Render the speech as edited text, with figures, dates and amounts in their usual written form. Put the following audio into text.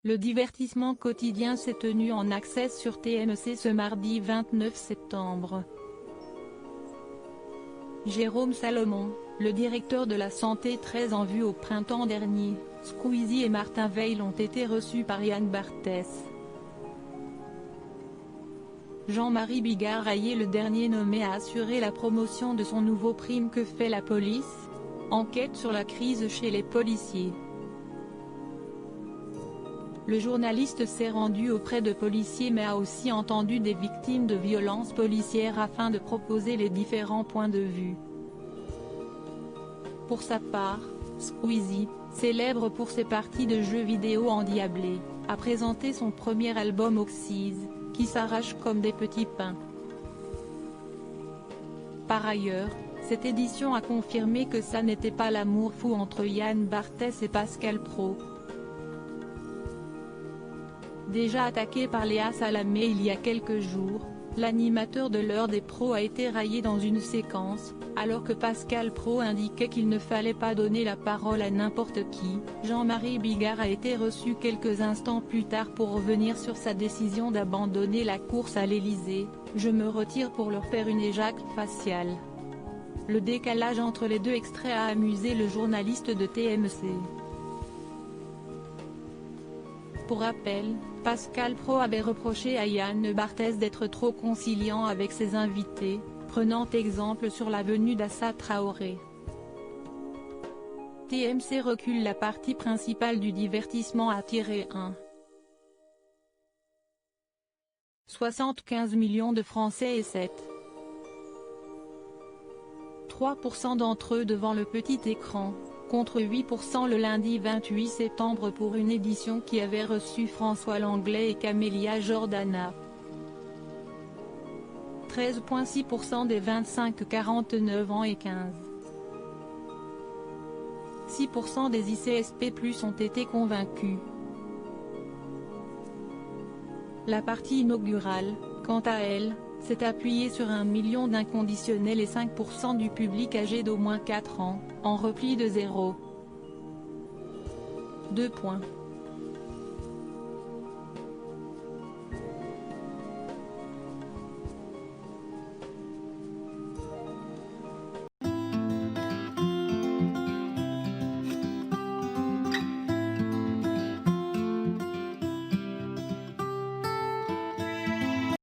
Le divertissement quotidien s'est tenu en accès sur TMC ce mardi 29 septembre. Jérôme Salomon, le directeur de la santé très en vue au printemps dernier, Squeezie et Martin Veil ont été reçus par Yann Barthès. Jean-Marie Bigard-Raillet, le dernier nommé, a assuré la promotion de son nouveau film Que fait la police ? Enquête sur la crise chez les policiers. Le journaliste s'est rendu auprès de policiers mais a aussi entendu des victimes de violences policières afin de proposer les différents points de vue. Pour sa part, Squeezie, célèbre pour ses parties de jeux vidéo endiablées, a présenté son premier album Oxys, qui s'arrache comme des petits pains. Par ailleurs, cette édition a confirmé que ça n'était pas l'amour fou entre Yann Barthès et Pascal Praud. Déjà attaqué par Léa Salamé il y a quelques jours, l'animateur de l'heure des pros a été raillé dans une séquence, alors que Pascal Praud indiquait qu'il ne fallait pas donner la parole à n'importe qui. Jean-Marie Bigard a été reçu quelques instants plus tard pour revenir sur sa décision d'abandonner la course à l'Élysée. « Je me retire pour leur faire une éjac faciale ». Le décalage entre les deux extraits a amusé le journaliste de TMC. Pour rappel, Pascal Praud avait reproché à Yann Barthès d'être trop conciliant avec ses invités, prenant exemple sur la venue d'Assa Traoré. TMC recule la partie principale du divertissement à -1. 75 millions de Français et 7,3% d'entre eux devant le petit écran, contre 8% le lundi 28 septembre pour une édition qui avait reçu François Langlais et Camélia Jordana. 13,6% des 25-49 ans et 15,6% des ICSP+ ont été convaincus. La partie inaugurale, quant à elle, s'est appuyée sur 1 million d'inconditionnels et 5% du public âgé d'au moins 4 ans, en repli de 0,2 points.